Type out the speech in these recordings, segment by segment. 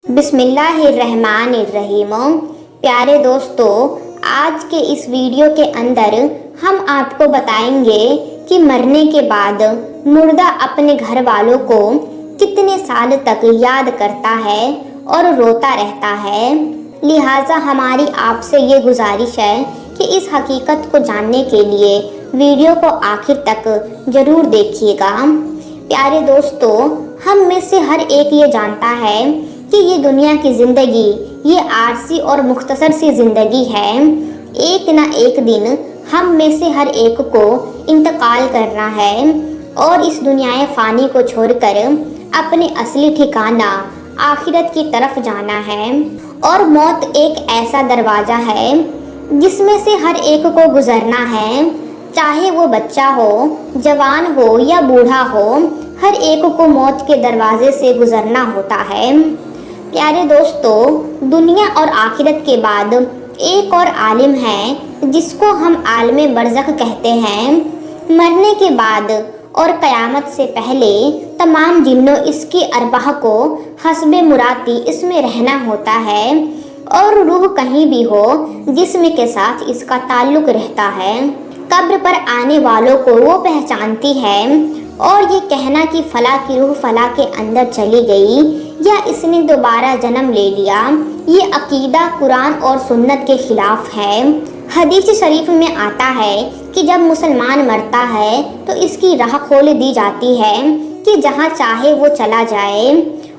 بسم اللہ الرحمن الرحیم۔ پیارے دوستو، آج کے اس ویڈیو کے اندر ہم آپ کو بتائیں گے کہ مرنے کے بعد مردہ اپنے گھر والوں کو کتنے سال تک یاد کرتا ہے اور روتا رہتا ہے۔ لہٰذا ہماری آپ سے یہ گزارش ہے کہ اس حقیقت کو جاننے کے لیے ویڈیو کو آخر تک ضرور دیکھیے گا۔ پیارے دوستو، ہم میں سے ہر ایک یہ جانتا ہے کہ یہ دنیا کی زندگی یہ عارضی اور مختصر سی زندگی ہے۔ ایک نہ ایک دن ہم میں سے ہر ایک کو انتقال کرنا ہے اور اس دنیا فانی کو چھوڑ کر اپنے اصلی ٹھکانہ آخرت کی طرف جانا ہے۔ اور موت ایک ایسا دروازہ ہے جس میں سے ہر ایک کو گزرنا ہے، چاہے وہ بچہ ہو، جوان ہو یا بوڑھا ہو، ہر ایک کو موت کے دروازے سے گزرنا ہوتا ہے۔ پیارے دوستو، دنیا اور آخرت کے بعد ایک اور عالم ہے جس کو ہم عالم برزخ کہتے ہیں۔ مرنے کے بعد اور قیامت سے پہلے تمام جنوں اس کی ارواح کو حسب مراتی اس میں رہنا ہوتا ہے، اور روح کہیں بھی ہو جسم کے ساتھ اس کا تعلق رہتا ہے۔ قبر پر آنے والوں کو وہ پہچانتی ہے، اور یہ کہنا کہ فلاں کی روح فلاں کے اندر چلی گئی یا اس نے دوبارہ جنم لے لیا، یہ عقیدہ قرآن اور سنت کے خلاف ہے۔ حدیث شریف میں آتا ہے کہ جب مسلمان مرتا ہے تو اس کی راہ کھول دی جاتی ہے کہ جہاں چاہے وہ چلا جائے۔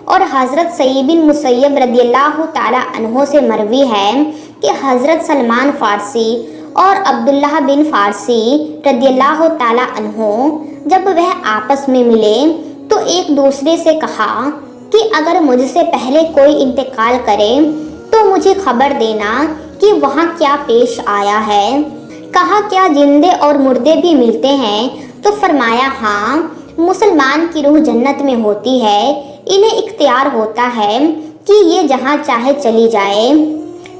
اور حضرت سعید بن مسیب رضی اللہ تعالیٰ عنہ سے مروی ہے کہ حضرت سلمان فارسی اور عبداللہ بن فارسی رضی اللہ تعالیٰ عنہ جب وہ آپس میں ملے تو ایک دوسرے سے کہا کہ اگر مجھ سے پہلے کوئی انتقال کرے تو مجھے خبر دینا کہ وہاں کیا پیش آیا ہے۔ کہا کیا زندے اور مردے بھی ملتے ہیں؟ تو فرمایا ہاں، مسلمان کی روح جنت میں ہوتی ہے، انہیں اختیار ہوتا ہے کہ یہ جہاں چاہے چلی جائے۔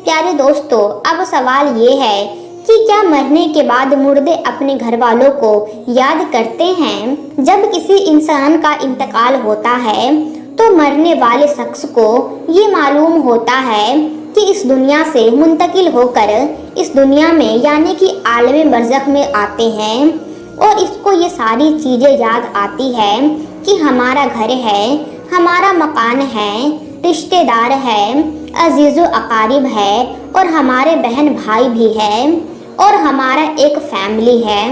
پیارے دوستو، اب سوال یہ ہے کہ کیا مرنے کے بعد مردے اپنے گھر والوں کو یاد کرتے ہیں؟ جب کسی انسان کا انتقال ہوتا ہے تو مرنے والے شخص کو یہ معلوم ہوتا ہے کہ اس دنیا سے منتقل ہو کر اس دنیا میں یعنی کہ عالم برزخ میں آتے ہیں، اور اس کو یہ ساری چیزیں یاد آتی ہے کہ ہمارا گھر ہے، ہمارا مکان ہے، رشتہ دار ہے، عزیز و اقارب ہے، اور ہمارے بہن بھائی بھی ہے، اور ہمارا ایک فیملی ہے۔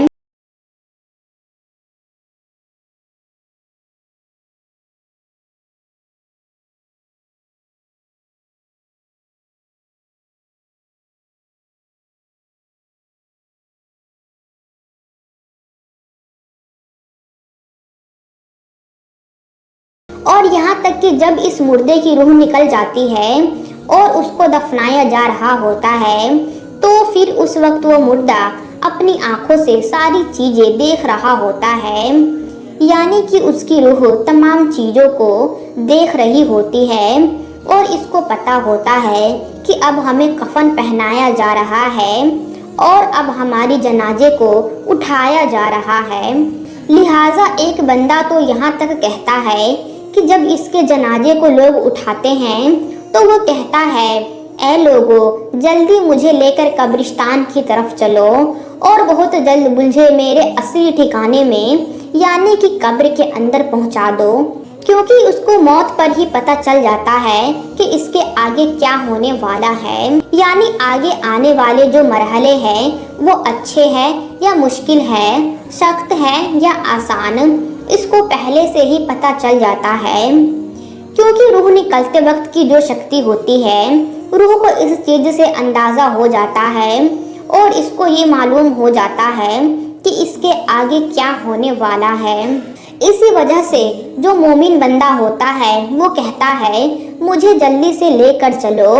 اور یہاں تک کہ جب اس مردے کی روح نکل جاتی ہے اور اس کو دفنایا جا رہا ہوتا ہے تو پھر اس وقت وہ مردہ اپنی آنکھوں سے ساری چیزیں دیکھ رہا ہوتا ہے، یعنی کہ اس کی روح تمام چیزوں کو دیکھ رہی ہوتی ہے، اور اس کو پتہ ہوتا ہے کہ اب ہمیں کفن پہنایا جا رہا ہے اور اب ہماری جنازے کو اٹھایا جا رہا ہے۔ لہٰذا ایک بندہ تو یہاں تک کہتا ہے کہ جب اس کے جنازے کو لوگ اٹھاتے ہیں تو وہ کہتا ہے، اے لوگو، جلدی مجھے لے کر قبرستان کی طرف چلو اور بہت جلد مجھے میرے اصلی ٹھکانے میں یعنی کہ قبر کے اندر پہنچا دو، کیونکہ اس کو موت پر ہی پتہ چل جاتا ہے کہ اس کے آگے کیا ہونے والا ہے، یعنی آگے آنے والے جو مرحلے ہیں وہ اچھے ہیں یا مشکل ہے، سخت ہے یا آسان، اس کو پہلے سے ہی پتہ چل جاتا ہے۔ کیونکہ روح نکلتے وقت کی جو شکتی ہوتی ہے، روح کو اس چیز سے اندازہ ہو جاتا ہے اور اس کو یہ معلوم ہو جاتا ہے کہ اس کے آگے کیا ہونے والا ہے۔ اسی وجہ سے جو مومن بندہ ہوتا ہے وہ کہتا ہے، مجھے جلدی سے لے کر چلو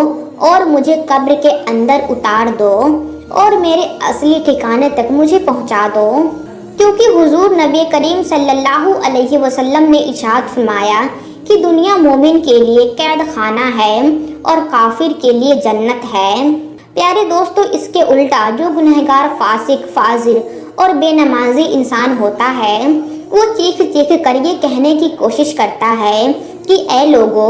اور مجھے قبر کے اندر اتار دو اور میرے اصلی ٹھکانے تک مجھے پہنچا دو، کیونکہ حضور نبی کریم صلی اللہ علیہ وسلم نے ارشاد فرمایا کہ دنیا مومن کے لیے قید خانہ ہے اور کافر کے لیے جنت ہے۔ پیارے دوستو، اس کے الٹا جو گنہگار، فاسق، فاجر اور بے نمازی انسان ہوتا ہے وہ چیخ چیخ کر یہ کہنے کی کوشش کرتا ہے کہ اے لوگو،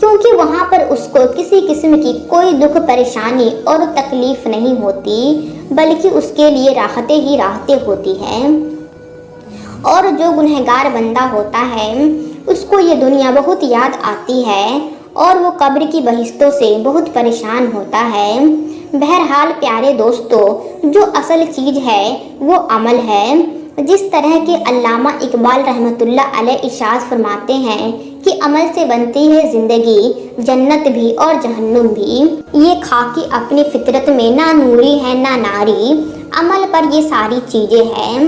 کیونکہ وہاں پر اس کو کسی قسم کی کوئی دکھ پریشانی اور تکلیف نہیں ہوتی، بلکہ اس کے لیے راحتیں ہی راحتیں ہوتی ہیں۔ اور جو گنہگار بندہ ہوتا ہے اس کو یہ دنیا بہت یاد آتی ہے اور وہ قبر کی بہشتوں سے بہت پریشان ہوتا ہے۔ بہرحال پیارے دوستو، جو اصل چیز ہے وہ عمل ہے۔ جس طرح کہ علامہ اقبال رحمۃ اللہ علیہ ارشاد فرماتے ہیں کہ عمل سے بنتی ہے زندگی، جنت بھی اور جہنم بھی۔ یہ خاکی اپنی فطرت میں نہ نوری ہے نہ ناری، عمل پر یہ ساری چیزیں ہیں۔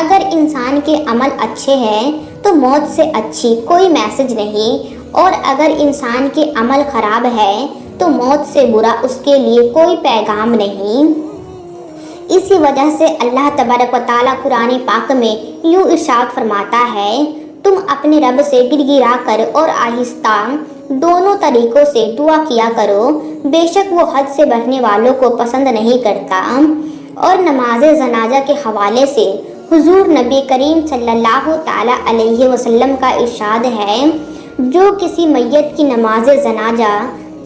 اگر انسان کے عمل اچھے ہیں تو موت سے اچھی کوئی میسج نہیں، اور اگر انسان کے عمل خراب ہے تو موت سے برا اس کے لیے کوئی پیغام نہیں۔ اسی وجہ سے اللہ تبارک و تعالیٰ قرآن پاک میں یوں ارشاد فرماتا ہے، تم اپنے رب سے گڑ گڑا کر اور آہستہ دونوں طریقوں سے دعا کیا کرو، بے شک وہ حد سے بڑھنے والوں کو پسند نہیں کرتا۔ اور نماز جنازہ کے حوالے سے حضور نبی کریم صلی اللہ تعالیٰ علیہ وسلم کا ارشاد ہے، جو کسی میت کی نماز جنازہ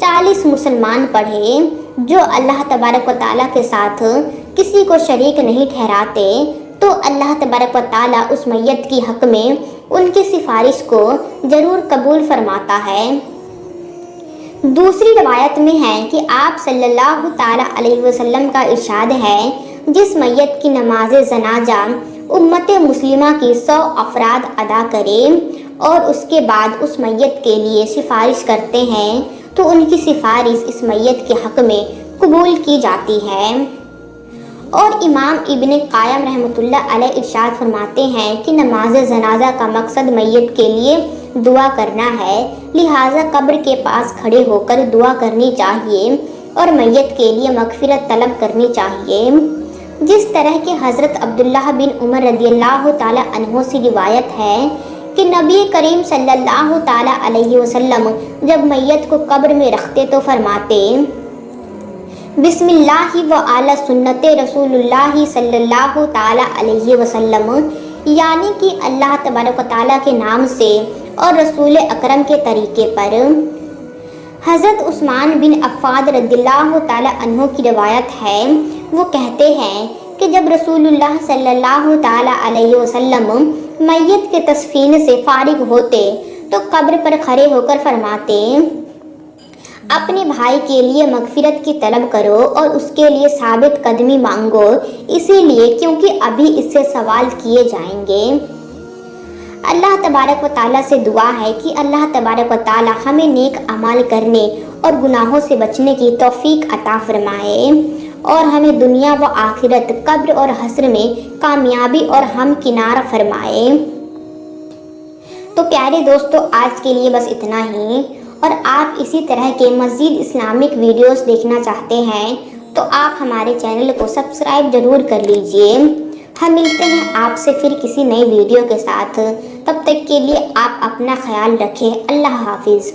40 مسلمان پڑھے جو اللہ تبارک و تعالیٰ کے ساتھ کسی کو شریک نہیں ٹھہراتے، تو اللہ تبارک و تعالیٰ اس میت کی حق میں ان کی سفارش کو ضرور قبول فرماتا ہے۔ دوسری روایت میں ہے کہ آپ صلی اللہ تعالیٰ علیہ وسلم کا ارشاد ہے، جس میت کی نماز جنازہ امت مسلمہ کی 100 افراد ادا کرے اور اس کے بعد اس میت کے لیے سفارش کرتے ہیں تو ان کی سفارش اس میت کے حق میں قبول کی جاتی ہے۔ اور امام ابن قیم رحمۃ اللہ علیہ ارشاد فرماتے ہیں کہ نماز جنازہ کا مقصد میت کے لیے دعا کرنا ہے، لہٰذا قبر کے پاس کھڑے ہو کر دعا کرنی چاہیے اور میت کے لیے مغفرت طلب کرنی چاہیے۔ جس طرح کہ حضرت عبداللہ بن عمر رضی اللہ تعالیٰ عنہ سے روایت ہے کہ نبی کریم صلی اللہ تعالیٰ علیہ وسلم جب میت کو قبر میں رکھتے تو فرماتے، بسم اللہ و علی سنت رسول اللہ صلی اللہ تعالیٰ علیہ وسلم، یعنی کہ اللہ تبارک و تعالیٰ کے نام سے اور رسول اکرم کے طریقے پر۔ حضرت عثمان بن عفان رضی اللہ تعالیٰ عنہ کی روایت ہے، وہ کہتے ہیں کہ جب رسول اللہ صلی اللہ تعالیٰ علیہ وسلم میت کے تدفین سے فارغ ہوتے تو قبر پر کھڑے ہو کر فرماتے، اپنے بھائی کے لیے مغفرت کی طلب کرو اور اس کے لیے ثابت قدمی مانگو، اسی لیے کیونکہ ابھی اس سے سوال کیے جائیں گے۔ اللہ تبارک و تعالیٰ سے دعا ہے کہ اللہ تبارک و تعالیٰ ہمیں نیک اعمال کرنے اور گناہوں سے بچنے کی توفیق عطا فرمائے اور ہمیں دنیا و آخرت، قبر اور حشر میں کامیابی اور ہمکنار فرمائے۔ تو پیارے دوستو، آج کے لیے بس اتنا ہی، اور آپ اسی طرح کے مزید اسلامک ویڈیوز دیکھنا چاہتے ہیں تو آپ ہمارے چینل کو سبسکرائب ضرور کر لیجئے۔ ہم ملتے ہیں آپ سے پھر کسی نئی ویڈیو کے ساتھ، تب تک کے لیے آپ اپنا خیال رکھیں۔ اللہ حافظ۔